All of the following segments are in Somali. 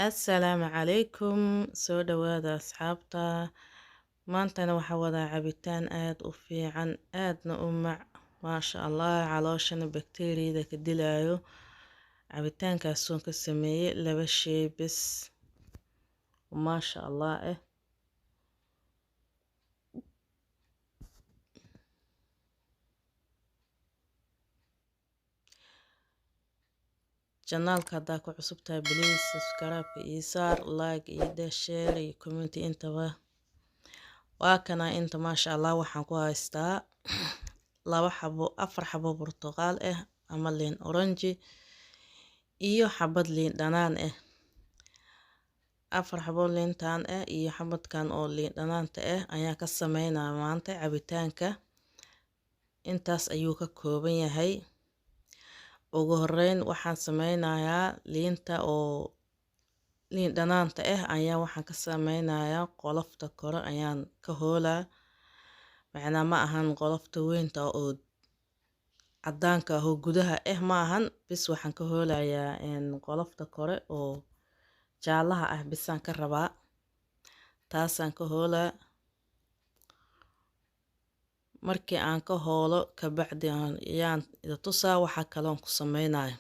Assalaamu calaykum soo dhawaada asxaabta maantana waxaa wadaa cabitaan aad u fiican aadna u mac maasha Allah calooshana bakteeriyada ka dilaayo cabitaankaas oo ka sameeyay laba shay bas maasha Allah channelka hadaa ku cusub tahay please subscribe iyo saar like iyo share iyo comment intaba waa kana inta maasha Allah waxaan ku haystaa afar xabo burtuqaal ama liin orange iyo xabad liin dhanaan afar xabo liintaan iyo xabadkan oo liin dhanaanta ayaa ka sameynaa maanta cabitaanka intaas ayuu ka kooban yahay ugu horeyn waxaan sameynayaa liinta oo liin dhanaanta ayaa waxaan ka sameynayaa qolofta kore ayaan ka hoolaa macnaa ma ahan qolofta weynta oo cadaanka ah oo gudaha ma ahan bis waxaan ka hoolayaa qolofta kore oo jaalaha ah bisaan ka rabaa taasaan ka hoolaa markii aan ka hoolo ka bacdi ayaan tusaa waxa kale oo ku sameynayo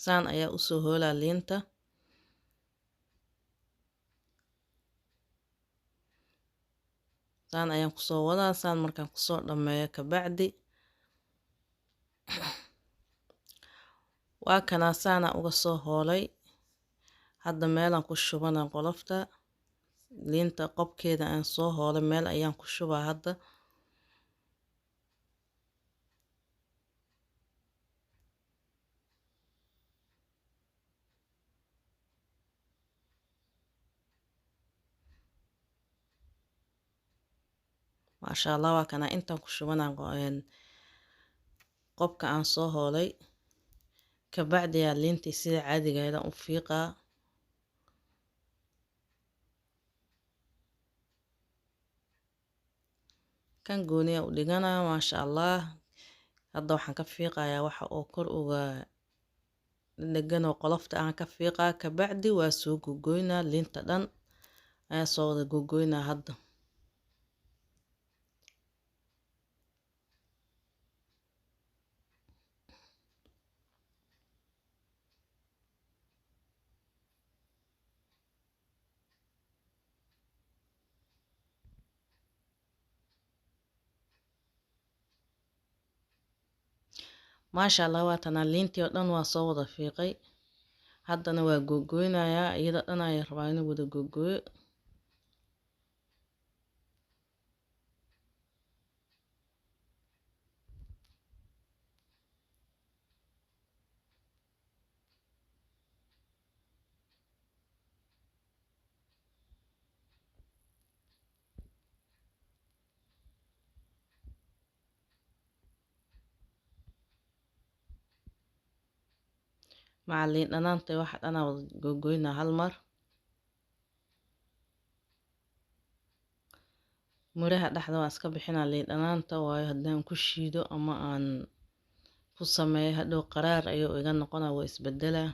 saan ayaa u soo hoolaa liinta saan ayaan ku soo wadaa saan markaan ku soo dhameeyo ka bacdi waa kana saana uga soo hoolay hadda meelaan ku shubana qolofta liinta qobkeeda aan soo hoolay meel ayaan ku shubaa hadda maasha Allah waa kana intaan ku shubana qobka aan soo hoolay ka bacdi ayaa liintii sida caadiga ah u fiiqaa kan gooniya u dhigana maasha Allah hadda waxaan ka fiiqayaa waxa oo kor uga dhagan oo qolofta aan ka fiiqaa ka bacdi waa soo gogoynaa liinta dhan ayaa soo wada gogoynaa hadda maasha Allah waa tana liintii oo dhan waa soo wada fiiqay haddana waa gogoynayaa iyada dhan ayaa rabaa inuu wada gogoyo maca liin dhanaanta waxa dhan wada gogoynaa hal mar miraha dhexda waan iska bixinaa liin dhanaanta waayo haddaan ku shiido ama aan ku sameeyo hadhow qaraar ayuu iga noqonaa waa isbedelaa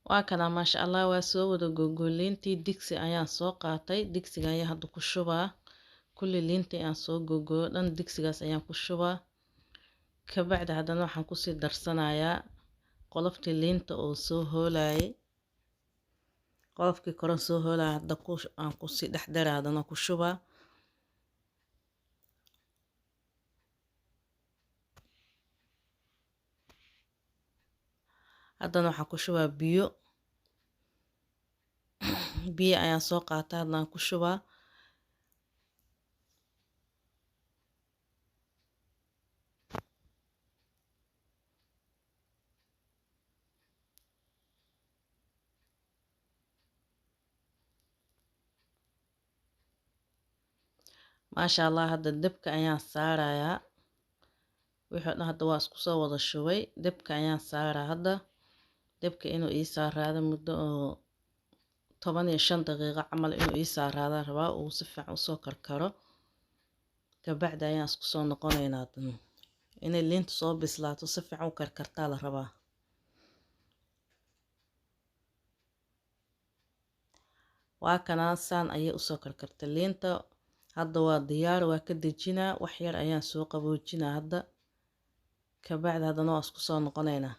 waa kana maasha Allah waa soo wada gogolintii digsi ayaan soo qaatay digsiga ayaa hadda ku shubaa kulli liintii aan soo gogoyo dhan digsigaas ayaan ku shubaa ka bacdi haddana waxaan ku sii darsanayaa qoloftii liinta oo soo hoolayay qolofkii koran soo hoolaya hadda aan ku sii dhex daraa haddana ku shubaa haddana waxaan ku shubaa biyo ayaan soo qaataa haddana ku shubaa maasha allah hadda dabka ayaan saarayaa wixii dhan hadda waa isku soo wada shubay dabka ayaan saaraa hadda dabka inuu ii saaraado muddo oo 15 daqiiqo camal inuu ii saaraada rabaa uu si fiican usoo karkaro kabacdi ayaan isku soo noqonaynaa inay liinta soo bislaato si fiican u karkartaa la rabaa waa kanaa saan ayay usoo karkartay liinta hadda waa diyaar waa ka dejinaa wax yar ayaan soo qaboojinaa hadda kabacdi haddana waa isku soo noqonaynaa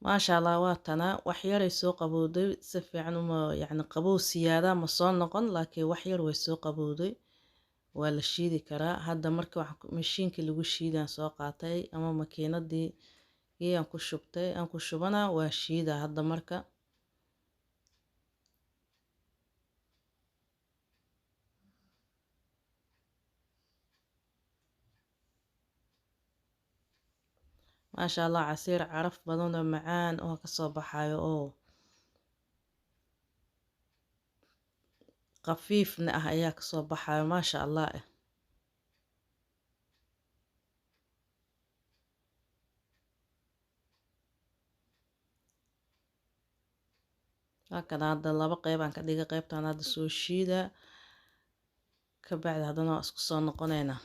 maasha allah waa tanaa wax yaray soo qabowday si fiican uma yacni qabow siyaada ma soo noqon laakiin wax yar way soo qabowday waa la shiidi karaa hadda marka wax mashiinkii lagu shiidaan soo qaatay ama makiinadii aan ku shubtay aan ku shubana waa shiida hadda marka maasha allah casiir caraf badan oo macaan oo ka soo baxayo oo qafiifna ah ayaa ka soo baxayo maasha allah halkan hadda laba qayb aan ka dhigay qaybtaan hadda soo shiida kabacdi haddana waa isku soo noqonaynaa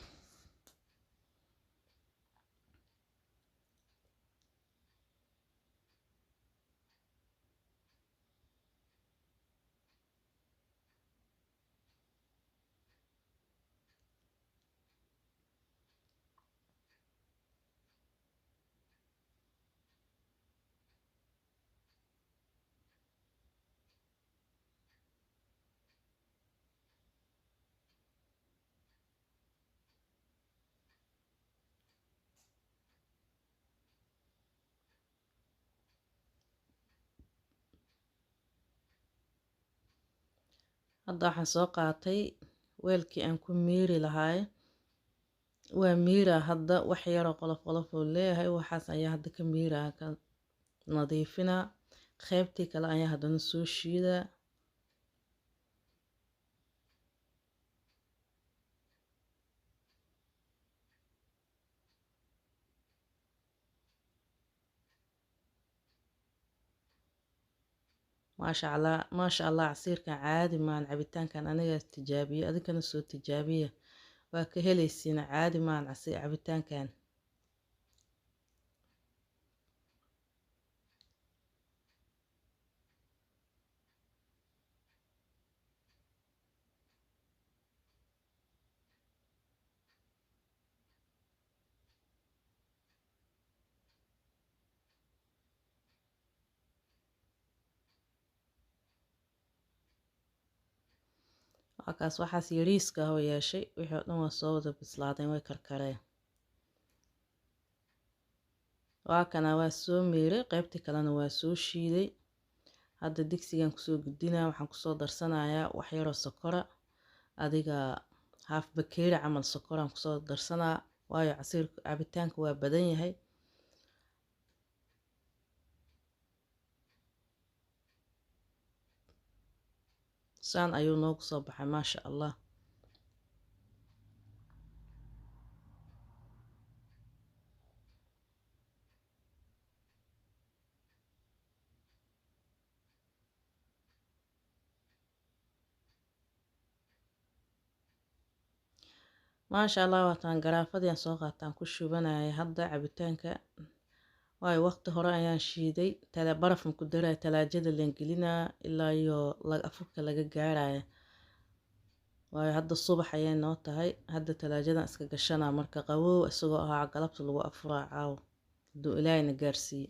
hadda waxaan soo qaatay weelkii aan ku miiri lahaay waa miiraa hadda wax yaroo qolof qolof oo leeyahay waxaas ayaa hadda ka miiraa ka nadiifinaa qaybtii kale ayaa haddana soo shiidaa maasha allah casiirkan caadi maan cabitaankan aniga tijaabiye adinkana soo tijaabiya waa ka helaysiina caadi maan cabitaankan wakaas waxaas yariiska ah oo yeeshay wixii oo dhan waa soo wada bislaadeen way karkareen waa kana waa soo miiray qaybtii kalena waa soo shiiday hadda digsigan kusoo gudinaa waxaan kusoo darsanayaa wax yaroo sokora adiga haaf bakeeri camal sokoraan kusoo darsanaa waayo casiirka cabitaanka waa badan yahay saan ayuu noogu soo baxay maasha allah maasha allah waataan garaafadii aan soo qaataan ku shubanayay hadda cabitaanka waayo waqti hore ayaan shiiday barafan ku daraya talaajada leen gelinaa ilaa iyo afurka laga gaaraya waayo hadda subax ayay noo tahay hadda talaajadan iska gashanaa marka qabow isagoo ahaa galabta lagu afuraa caaw hadduu ilaahayna gaarsiiye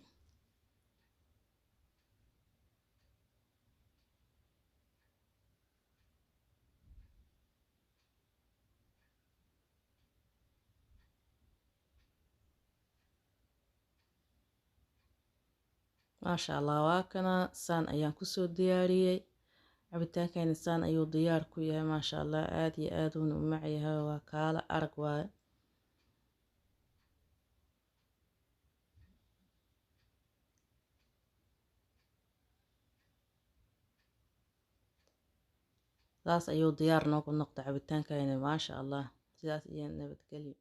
maasha allah waa kana saan ayaan kusoo diyaariyey cabitaankayna saan ayuu diyaar ku yahay maasha allah aad iyo aad uuna u macyahay waa kaala arag waaye saas ayuu diyaar noogu noqday cabitaankayna maasha allah sidaas iyo nabadgelyo